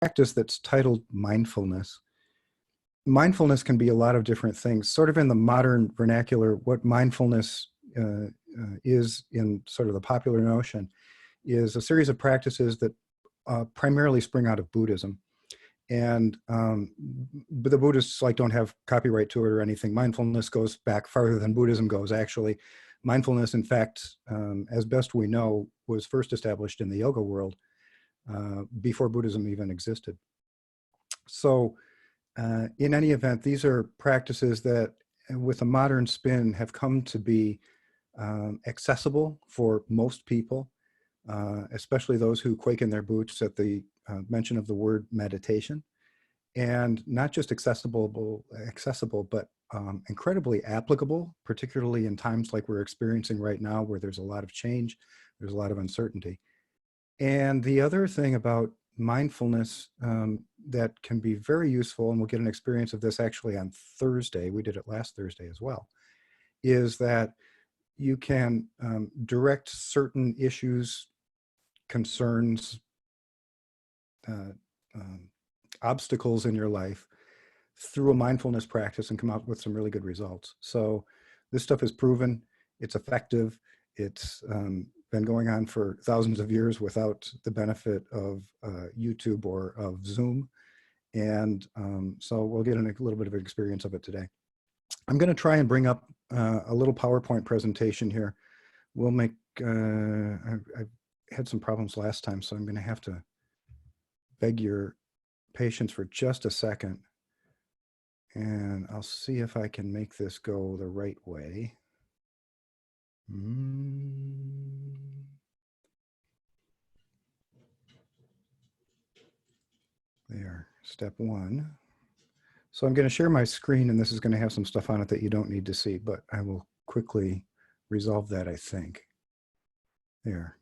practice that's titled mindfulness. Mindfulness can be a lot of different things. Sort of in the modern vernacular, what mindfulness is in sort of the popular notion is a series of practices that primarily spring out of Buddhism. And but the Buddhists don't have copyright to it or anything. Mindfulness goes back farther than Buddhism goes, actually. Mindfulness, in fact, as best we know, was first established in the yoga world before Buddhism even existed. So in any event, these are practices that, with a modern spin, have come to be accessible for most people, especially those who quake in their boots at the mention of the word meditation. And not just accessible, but incredibly applicable, particularly in times like we're experiencing right now, where there's a lot of change, there's a lot of uncertainty. And the other thing about mindfulness that can be very useful, and we'll get an experience of this actually on Thursday, we did it last Thursday as well, is that you can direct certain issues, concerns, obstacles in your life through a mindfulness practice and come out with some really good results. So this stuff is proven, it's effective, it's been going on for thousands of years without the benefit of YouTube or of Zoom. And so we'll get in a little bit of an experience of it today. I'm going to try and bring up a little PowerPoint presentation here. We'll make, I had some problems last time, so I'm going to have to beg your patience for just a second. And I'll see if I can make this go the right way. There, step one. So I'm going to share my screen, and this is going to have some stuff on it that you don't need to see, but I will quickly resolve that, I think. There.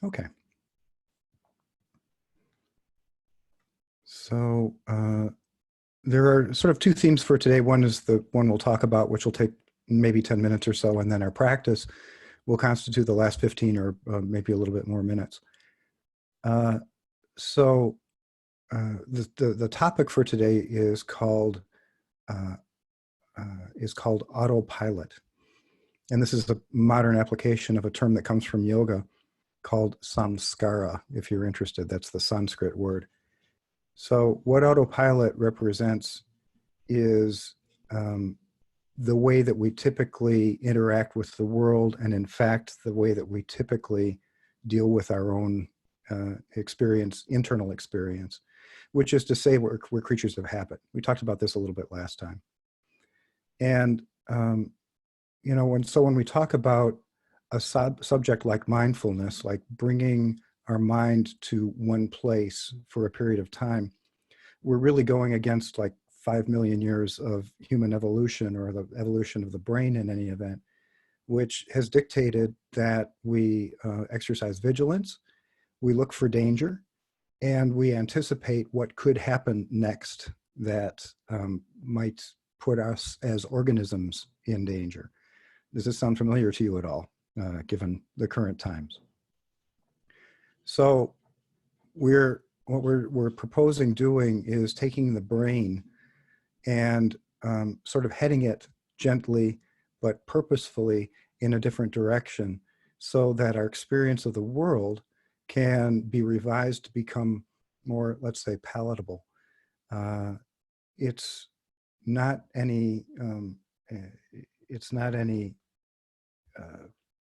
Okay. So there are sort of two themes for today. One is the one we'll talk about, which will take maybe 10 minutes or so, and then our practice will constitute the last 15 or maybe a little bit more minutes. So the topic for today is called autopilot. And this is a modern application of a term that comes from yoga called samskara, if you're interested. That's the Sanskrit word. So what autopilot represents is the way that we typically interact with the world, and in fact, the way that we typically deal with our own internal experience, which is to say we're creatures of habit. We talked about this a little bit last time. And, when we talk about a subject like mindfulness, like bringing our mind to one place for a period of time, we're really going against like 5 million years of human evolution, or the evolution of the brain in any event, which has dictated that we exercise vigilance, we look for danger, and we anticipate what could happen next that might put us as organisms in danger. Does this sound familiar to you at all, given the current times? So what we're proposing doing is taking the brain and sort of heading it gently but purposefully in a different direction, so that our experience of the world can be revised to become more, let's say, palatable. It's not any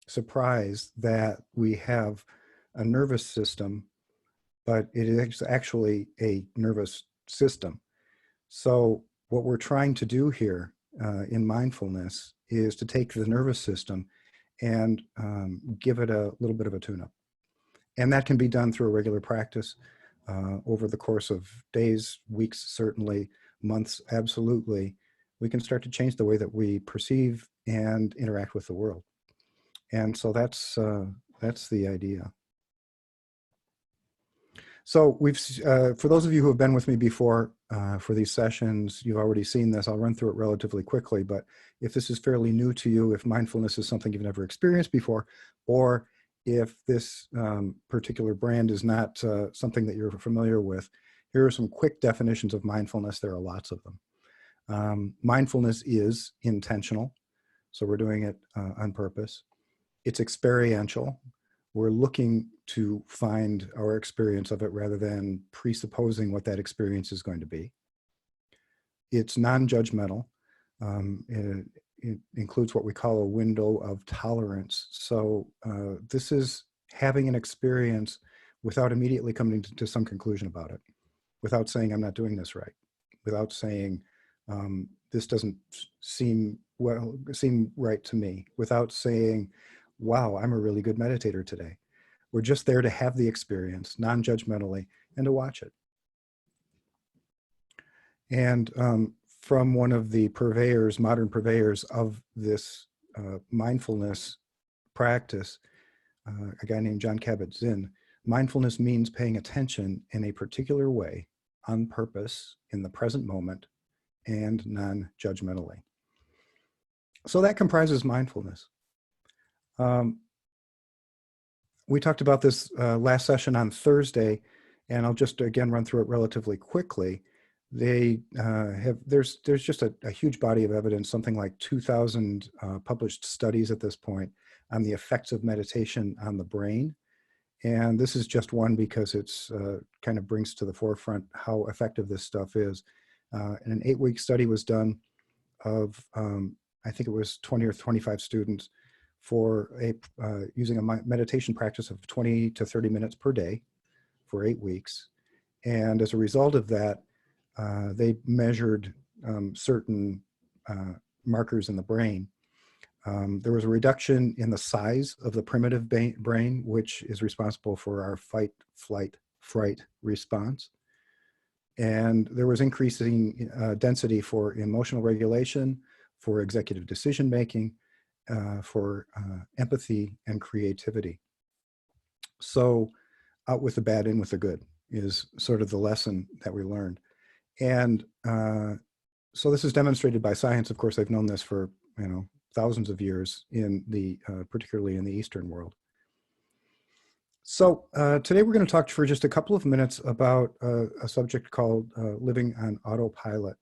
surprise that we have a nervous system, but it is actually a nervous system. So what we're trying to do here in mindfulness is to take the nervous system and give it a little bit of a tune-up. And that can be done through a regular practice over the course of days, weeks, certainly, months, absolutely. We can start to change the way that we perceive and interact with the world. And so that's the idea. So for those of you who have been with me before for these sessions, you've already seen this. I'll run through it relatively quickly, but if this is fairly new to you, if mindfulness is something you've never experienced before, or If this particular brand is not something that you're familiar with, here are some quick definitions of mindfulness. There are lots of them. Mindfulness is intentional, so we're doing it on purpose. It's experiential. We're looking to find our experience of it rather than presupposing what that experience is going to be. It's non-judgmental. It includes what we call a window of tolerance. So this is having an experience without immediately coming to some conclusion about it, without saying, I'm not doing this right, without saying, this doesn't seem right to me, without saying, wow, I'm a really good meditator today. We're just there to have the experience, non-judgmentally, and to watch it. And from one of the purveyors, modern purveyors of this mindfulness practice, a guy named John Kabat-Zinn, mindfulness means paying attention in a particular way, on purpose, in the present moment, and non-judgmentally. So that comprises mindfulness. We talked about this last session on Thursday, and I'll just again run through it relatively quickly. There's just a huge body of evidence, something like 2,000 published studies at this point on the effects of meditation on the brain. And this is just one because it's kind of brings to the forefront how effective this stuff is. And an 8-week study was done of, I think it was 20 or 25 students for using a meditation practice of 20 to 30 minutes per day for 8 weeks. And as a result of that, they measured certain markers in the brain. There was a reduction in the size of the primitive brain, which is responsible for our fight, flight, fright response. And there was increasing density for emotional regulation, for executive decision-making, for empathy and creativity. So out with the bad, in with the good is sort of the lesson that we learned. And so this is demonstrated by science. Of course, they've known this for, thousands of years in the, particularly in the Eastern world. So today we're going to talk for just a couple of minutes about a subject called living on autopilot.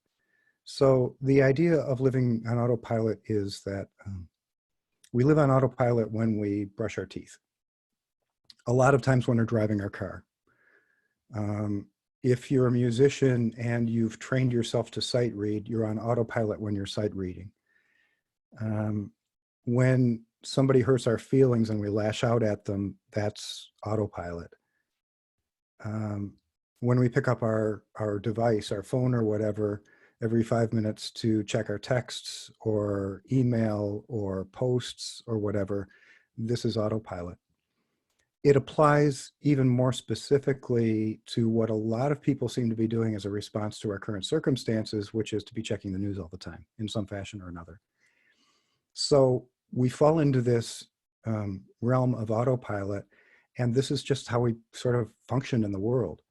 So the idea of living on autopilot is that we live on autopilot when we brush our teeth. A lot of times when we're driving our car. If you're a musician and you've trained yourself to sight read, you're on autopilot when you're sight reading. When somebody hurts our feelings and we lash out at them, that's autopilot. When we pick up our device, our phone or whatever, every 5 minutes to check our texts or email or posts or whatever, this is autopilot. It applies even more specifically to what a lot of people seem to be doing as a response to our current circumstances, which is to be checking the news all the time in some fashion or another. So we fall into this realm of autopilot, and this is just how we sort of function in the world.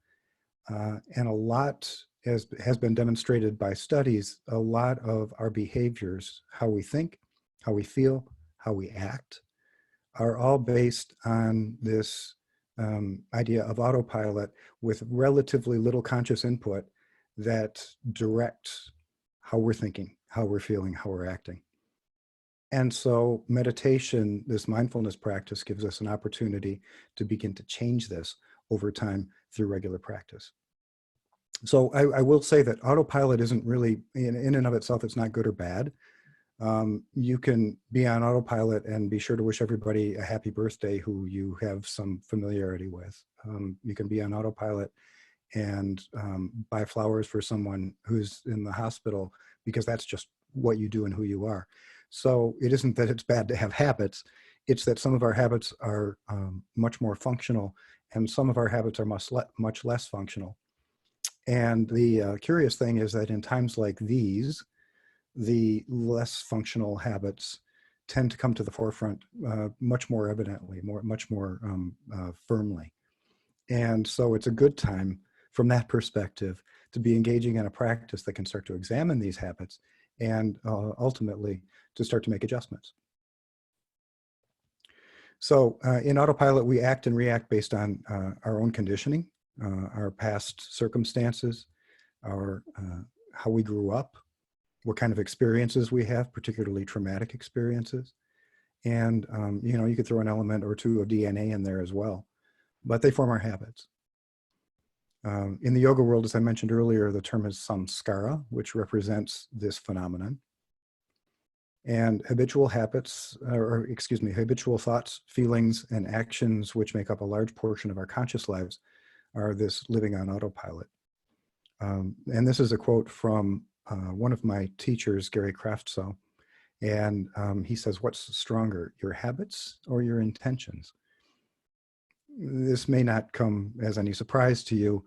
And a lot has been demonstrated by studies, a lot of our behaviors, how we think, how we feel, how we act, are all based on this idea of autopilot with relatively little conscious input that directs how we're thinking, how we're feeling, how we're acting. And so meditation, this mindfulness practice, gives us an opportunity to begin to change this over time through regular practice. So I will say that autopilot isn't really, in and of itself, it's not good or bad. You can be on autopilot and be sure to wish everybody a happy birthday who you have some familiarity with. You can be on autopilot and buy flowers for someone who's in the hospital because that's just what you do and who you are. So it isn't that it's bad to have habits, it's that some of our habits are much more functional and some of our habits are much less functional. And the curious thing is that in times like these, the less functional habits tend to come to the forefront much more evidently, much more firmly. And so it's a good time from that perspective to be engaging in a practice that can start to examine these habits and ultimately to start to make adjustments. So in autopilot, we act and react based on our own conditioning, our past circumstances, our how we grew up, what kind of experiences we have, particularly traumatic experiences. And, you know, you could throw an element or two of DNA in there as well, but they form our habits. In the yoga world, as I mentioned earlier, the term is samskara, which represents this phenomenon. And habitual habits, or excuse me, habitual thoughts, feelings, and actions, which make up a large portion of our conscious lives, are this living on autopilot. And this is a quote from one of my teachers, Gary Kraftso. And he says, what's stronger, your habits or your intentions? This may not come as any surprise to you.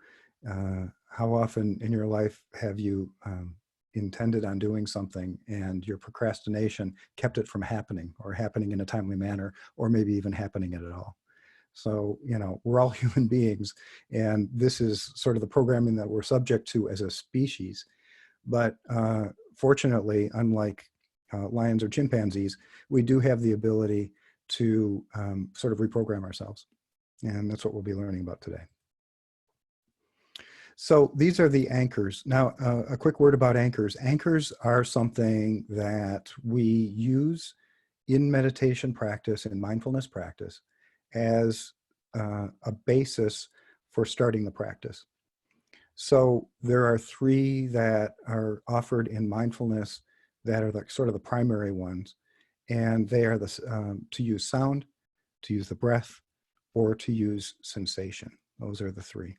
How often in your life have you intended on doing something and your procrastination kept it from happening or happening in a timely manner, or maybe even happening at all? So, you know, we're all human beings, and this is sort of the programming that we're subject to as a species. But fortunately, unlike lions or chimpanzees, we do have the ability to sort of reprogram ourselves. And that's what we'll be learning about today. So these are the anchors. Now, a quick word about anchors. Anchors are something that we use in meditation practice and mindfulness practice as a basis for starting the practice. So there are three that are offered in mindfulness that are sort of the primary ones. And they are to use sound, to use the breath, or to use sensation. Those are the three.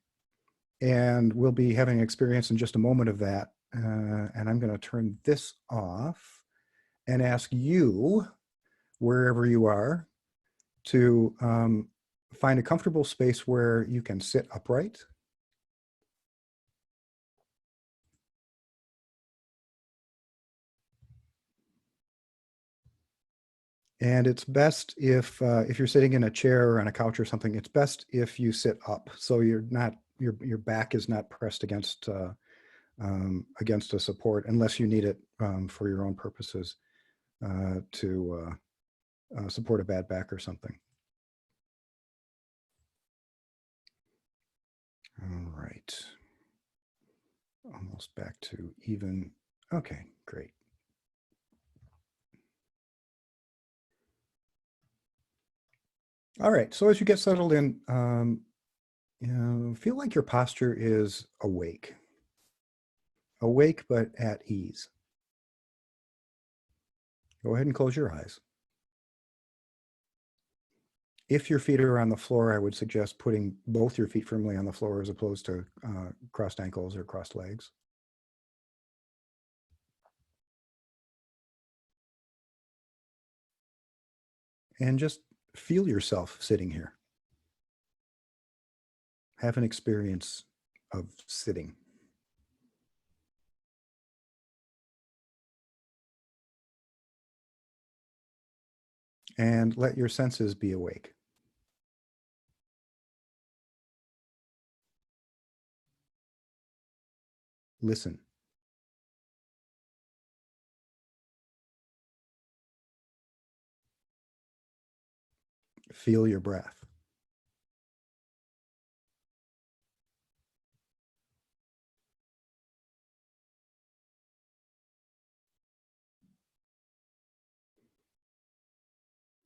And we'll be having experience in just a moment of that. And I'm going to turn this off and ask you, wherever you are, to find a comfortable space where you can sit upright. And it's best if you're sitting in a chair or on a couch or something, it's best if you sit up, so you're not your back is not pressed against against a support, unless you need it for your own purposes to support a bad back or something. All right, almost back to even. Okay, great. All right, so as you get settled in, you know, feel like your posture is awake. Awake, but at ease. Go ahead and close your eyes. If your feet are on the floor, I would suggest putting both your feet firmly on the floor as opposed to crossed ankles or crossed legs. And just feel yourself sitting here. Have an experience of sitting. And let your senses be awake. Listen. Feel your breath.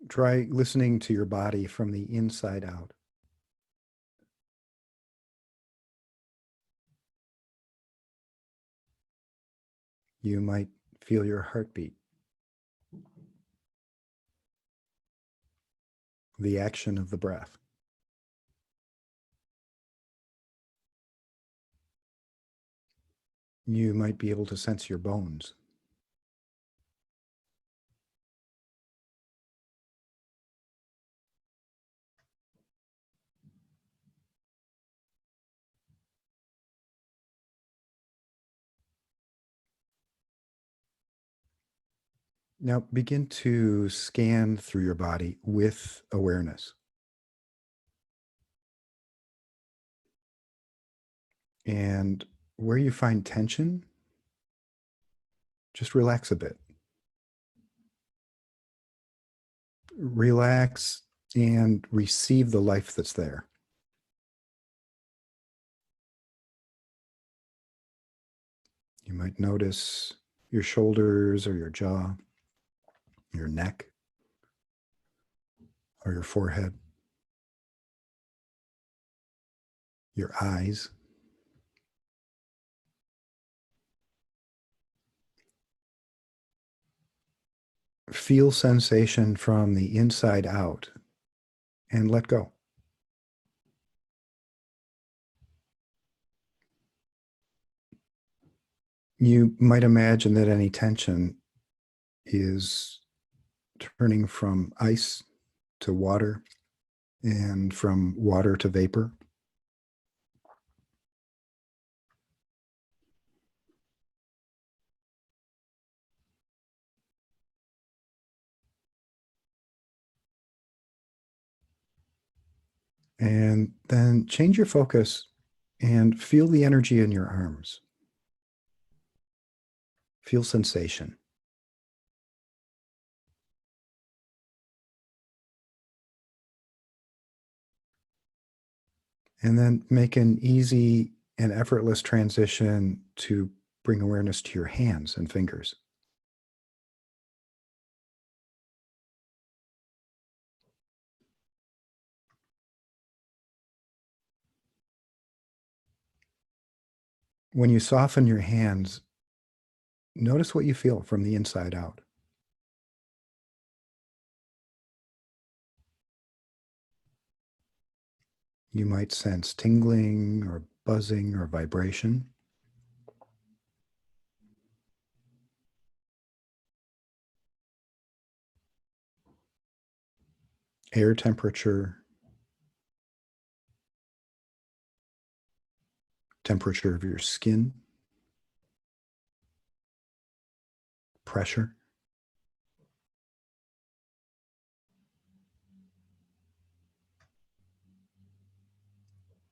Try listening to your body from the inside out. You might feel your heartbeat, the action of the breath. You might be able to sense your bones. Now begin to scan through your body with awareness. And where you find tension, just relax a bit. Relax and receive the life that's there. You might notice your shoulders or your jaw, your neck, or your forehead, your eyes. Feel sensation from the inside out and let go. You might imagine that any tension is turning from ice to water and from water to vapor. And then change your focus and feel the energy in your arms. Feel sensation. And then make an easy and effortless transition to bring awareness to your hands and fingers. When you soften your hands, notice what you feel from the inside out. You might sense tingling or buzzing or vibration. Air temperature, temperature of your skin, pressure.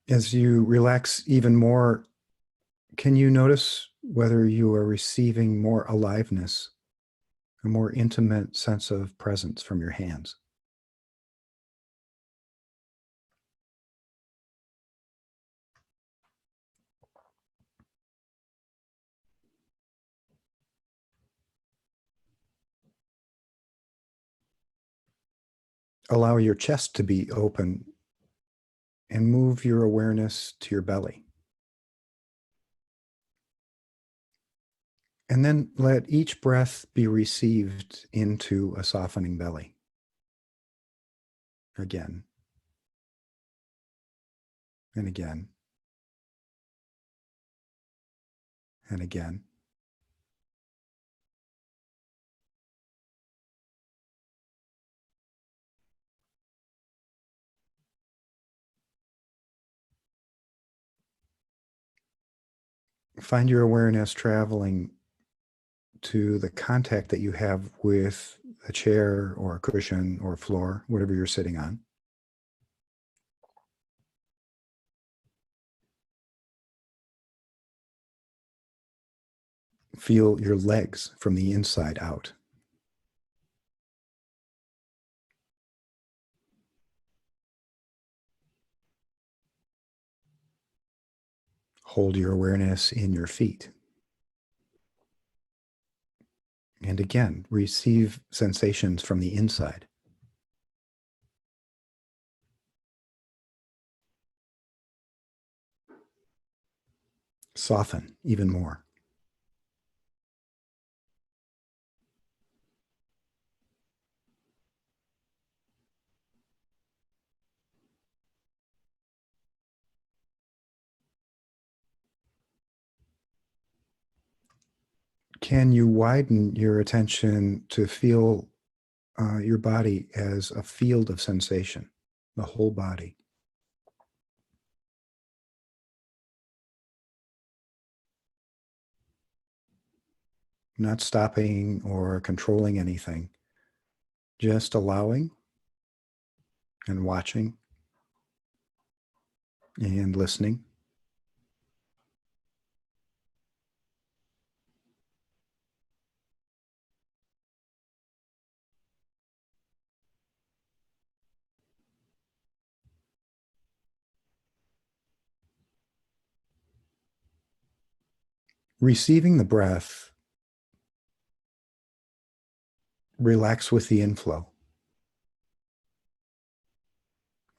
As you relax even more, can you notice whether you are receiving more aliveness, a more intimate sense of presence from your hands? Allow your chest to be open and move your awareness to your belly. And then let each breath be received into a softening belly. Again and again and again. Find your awareness traveling to the contact that you have with a chair or a cushion or a floor, whatever you're sitting on. Feel your legs from the inside out. Hold your awareness in your feet. And again, receive sensations from the inside. Soften even more. Can you widen your attention to feel your body as a field of sensation, the whole body? Not stopping or controlling anything, just allowing and watching and listening. Receiving the breath, relax with the inflow,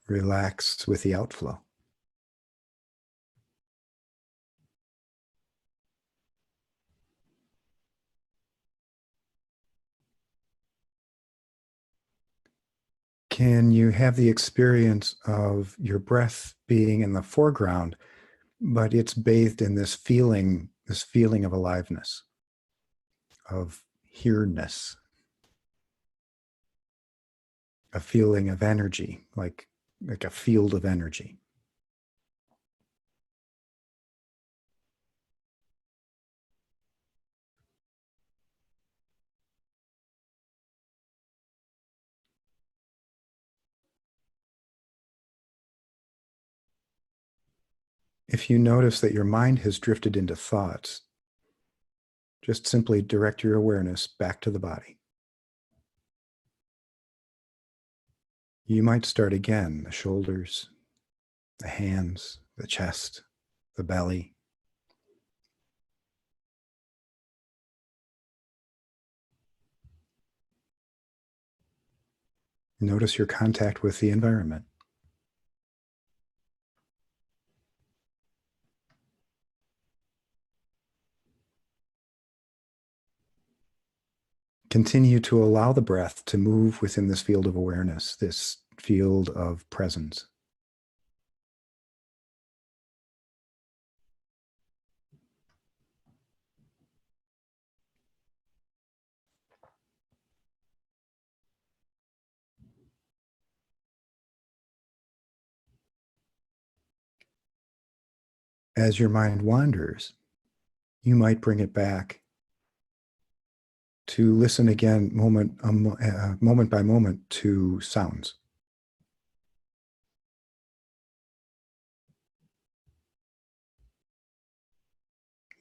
relax with the outflow. Can you have the experience of your breath being in the foreground, but it's bathed in this feeling of aliveness, of here-ness, a feeling of energy, like a field of energy. If you notice that your mind has drifted into thoughts, just simply direct your awareness back to the body. You might start again, the shoulders, the hands, the chest, the belly. Notice your contact with the environment. Continue to allow the breath to move within this field of awareness, this field of presence. As your mind wanders, you might bring it back to listen again moment by moment to sounds.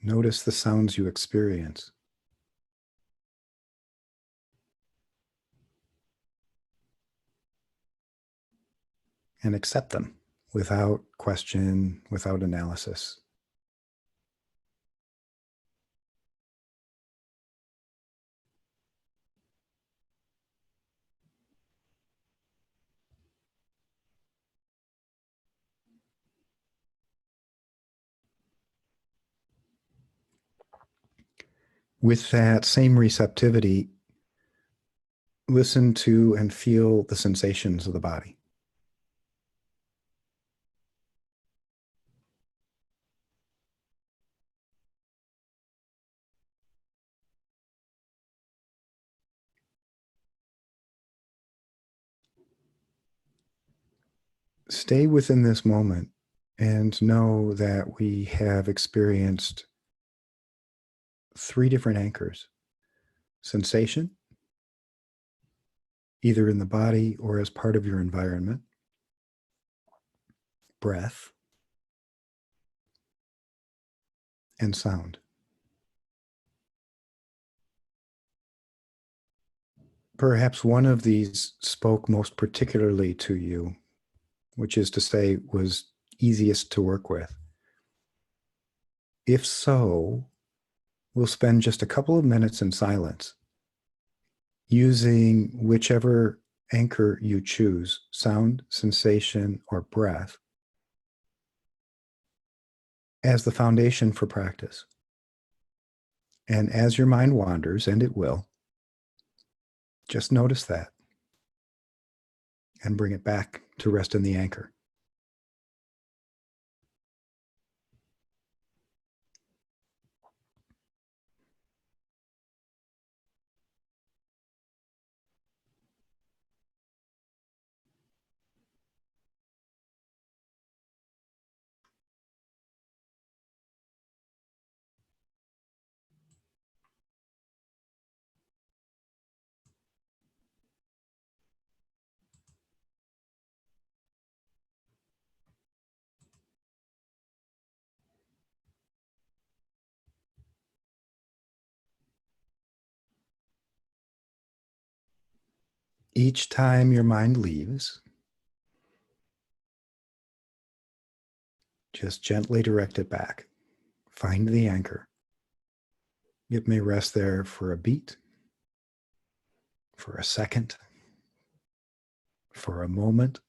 Notice the sounds you experience. And accept them without question, without analysis. With that same receptivity, listen to and feel the sensations of the body. Stay within this moment and know that we have experienced 3 different anchors: sensation, either in the body or as part of your environment; breath; and sound. Perhaps one of these spoke most particularly to you, which is to say, was easiest to work with. If so, we'll spend just a couple of minutes in silence, using whichever anchor you choose, sound, sensation, or breath, as the foundation for practice. And as your mind wanders, and it will, just notice that and bring it back to rest in the anchor. Each time your mind leaves, just gently direct it back. Find the anchor It may rest there for a beat, for a second, for a moment.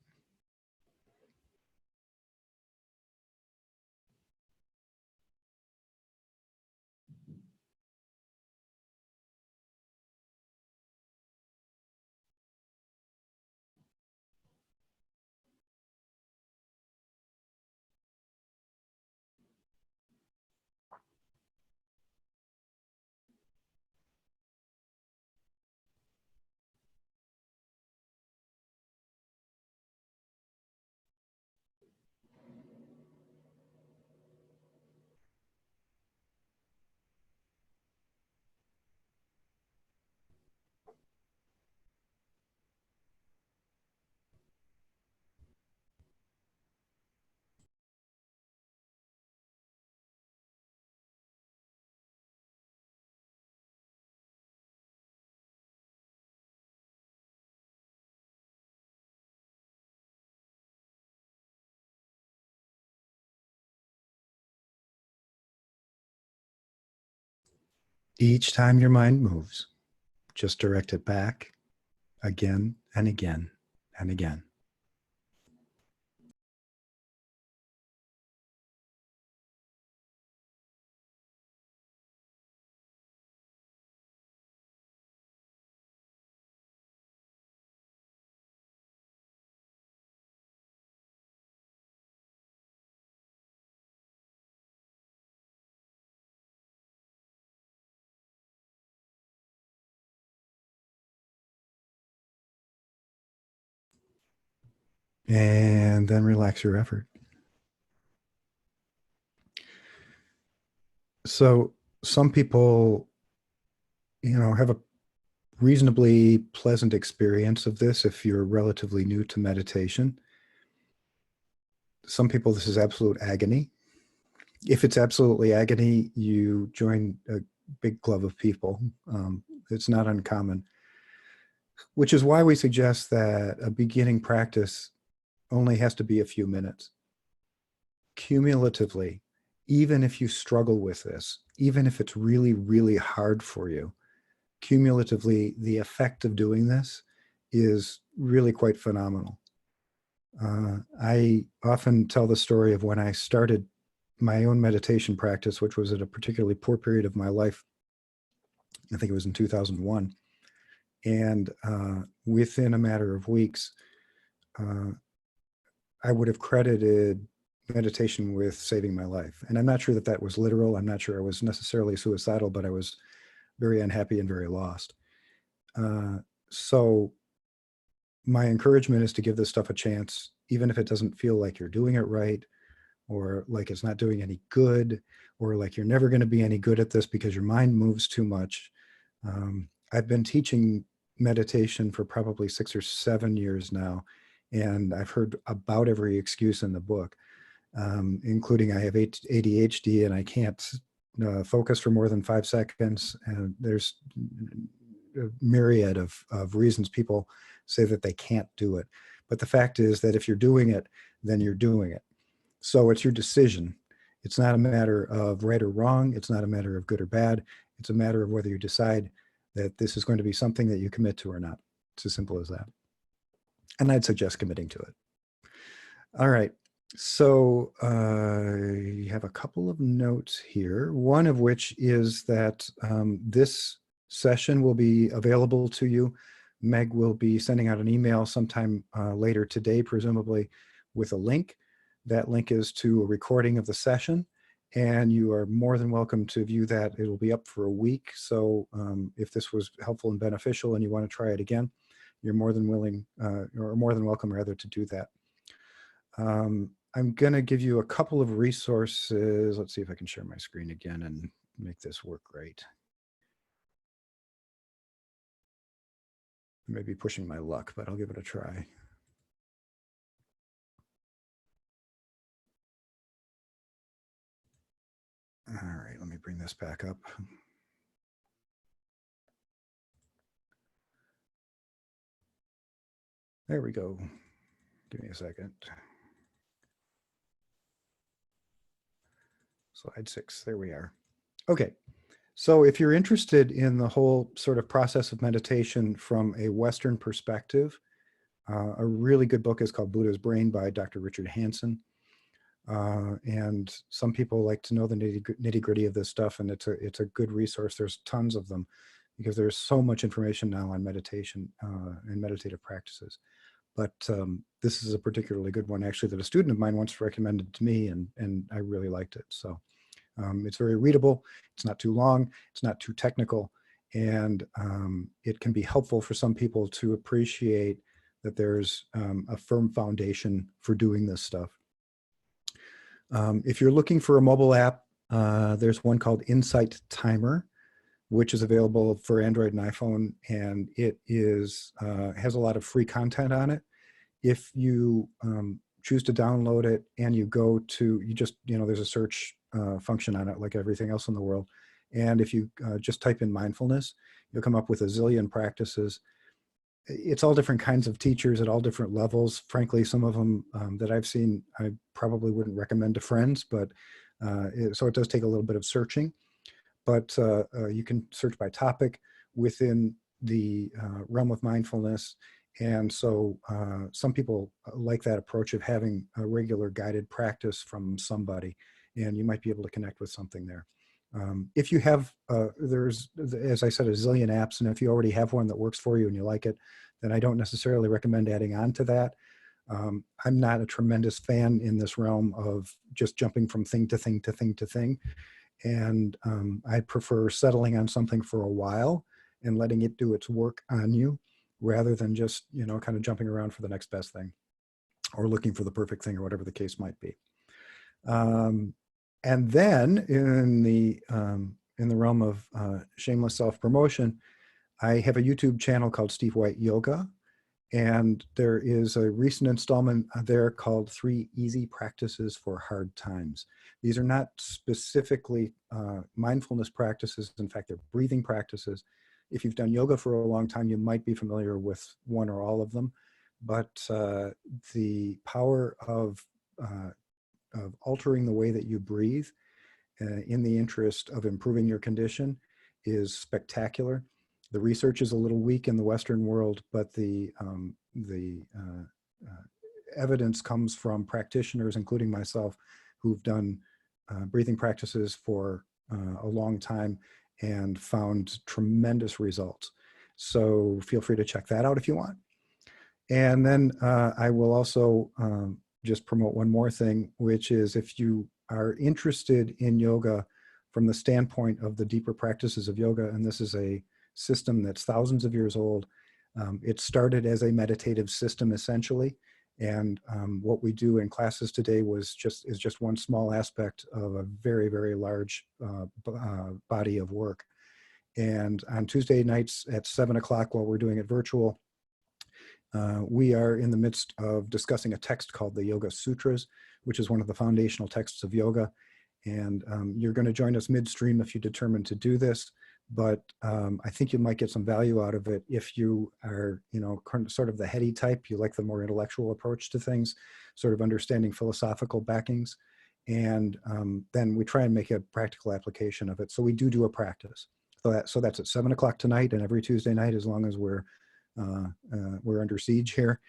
Each time your mind moves, just direct it back again and again and again. And then relax your effort. So some people, have a reasonably pleasant experience of this if you're relatively new to meditation. Some people, this is absolute agony. If it's absolutely agony, you join a big club of people. It's not uncommon, which is why we suggest that a beginning practice only has to be a few minutes. Cumulatively, even if you struggle with this, even if it's really, really hard for you, cumulatively, the effect of doing this is really quite phenomenal. I often tell the story of when I started my own meditation practice, which was at a particularly poor period of my life. I think it was in 2001. And within a matter of weeks, uh, I would have credited meditation with saving my life. And I'm not sure that that was literal. I'm not sure I was necessarily suicidal, but I was very unhappy and very lost. So my encouragement is to give this stuff a chance, even if it doesn't feel like you're doing it right, or like it's not doing any good, or like you're never going to be any good at this because your mind moves too much. I've been teaching meditation for probably 6 or 7 years now, and I've heard about every excuse in the book, including I have ADHD and I can't focus for more than 5 seconds. And there's a myriad of reasons people say that they can't do it. But the fact is that if you're doing it, then you're doing it. So it's your decision. It's not a matter of right or wrong. It's not a matter of good or bad. It's a matter of whether you decide that this is going to be something that you commit to or not. It's as simple as that. And I'd suggest committing to it. All right. So I have a couple of notes here, one of which is that this session will be available to you. Meg will be sending out an email sometime later today, presumably, with a link. That link is to a recording of the session, and you are more than welcome to view that. It'll be up for a week. So if this was helpful and beneficial and you want to try it again, you're more than willing, or more than welcome, rather, to do that. I'm going to give you a couple of resources. Let's see if I can share my screen again and make this work great. Maybe pushing my luck, but I'll give it a try. All right, let me bring this back up. There we go. Give me a second. Slide 6, there we are. Okay, So if you're interested in the whole sort of process of meditation from a Western perspective, a really good book is called Buddha's Brain by Dr. Richard Hanson. And some people like to know the nitty gritty of this stuff, and it's a good resource. There's tons of them because there's so much information now on meditation and meditative practices. But this is a particularly good one, actually, that a student of mine once recommended to me, and I really liked it. So it's very readable. It's not too long. It's not too technical. And it can be helpful for some people to appreciate that there's a firm foundation for doing this stuff. If you're looking for a mobile app, there's one called Insight Timer, which is available for Android and iPhone, and it is has a lot of free content on it. If you choose to download it and you go to, there's a search function on it like everything else in the world. And if you just type in mindfulness, you'll come up with a zillion practices. It's all different kinds of teachers at all different levels. Frankly, some of them that I've seen, I probably wouldn't recommend to friends, but so it does take a little bit of searching. But you can search by topic within the realm of mindfulness. And so some people like that approach of having a regular guided practice from somebody, and you might be able to connect with something there. If you have, there's, as I said, a zillion apps, and if you already have one that works for you and you like it, then I don't necessarily recommend adding on to that. I'm not a tremendous fan in this realm of just jumping from thing to thing to thing to thing. And I prefer settling on something for a while and letting it do its work on you rather than just, kind of jumping around for the next best thing or looking for the perfect thing or whatever the case might be. And then in the realm of shameless self-promotion, I have a YouTube channel called Steve White Yoga. And there is a recent installment there called 3 Easy Practices for Hard Times. These are not specifically mindfulness practices. In fact, they're breathing practices. If you've done yoga for a long time, you might be familiar with one or all of them. But the power of altering the way that you breathe in the interest of improving your condition is spectacular. The research is a little weak in the Western world, but the evidence comes from practitioners, including myself, who've done breathing practices for a long time and found tremendous results. So feel free to check that out if you want. And then I will also just promote one more thing, which is if you are interested in yoga from the standpoint of the deeper practices of yoga, and this is a system that's thousands of years old. It started as a meditative system essentially, and what we do in classes today is just one small aspect of a very, very large body of work. And on Tuesday nights at 7 o'clock, while we're doing it virtual, we are in the midst of discussing a text called the Yoga Sutras, which is one of the foundational texts of yoga. And you're going to join us midstream if you determine to do this. But I think you might get some value out of it if you are, sort of the heady type. You like the more intellectual approach to things, sort of understanding philosophical backings. And then we try and make a practical application of it. So we do a practice. So that's at 7 o'clock tonight and every Tuesday night, as long as we're under siege here.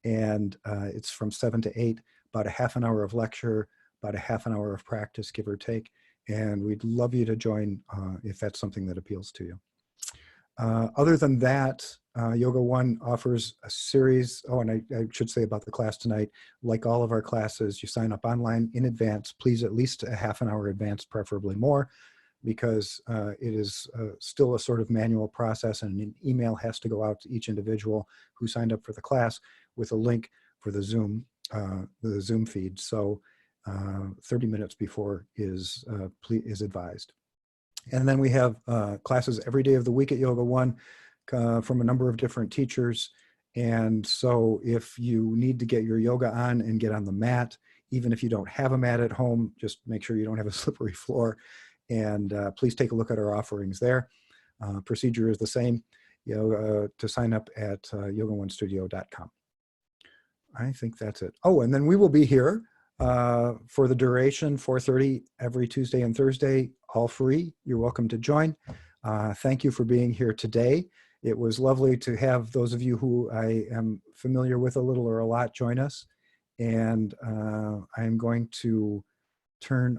And it's from 7 to 8, about a half an hour of lecture, about a half an hour of practice, give or take. And we'd love you to join if that's something that appeals to you. Other than that, Yoga One offers a series. Oh, and I should say about the class tonight, like all of our classes, you sign up online in advance, please at least a half an hour advance, preferably more, because it is still a sort of manual process, and an email has to go out to each individual who signed up for the class with a link for the Zoom feed. So 30 minutes before is advised. And then we have classes every day of the week at Yoga One from a number of different teachers. And so if you need to get your yoga on and get on the mat, even if you don't have a mat at home, just make sure you don't have a slippery floor. And please take a look at our offerings there. Procedure is the same, to sign up at yogaonestudio.com. I think that's it. Oh, and then we will be here for the duration, 4:30 every Tuesday and Thursday, all free. You're welcome to join. Thank you for being here today. It was lovely to have those of you who I am familiar with a little or a lot join us. And I'm going to turn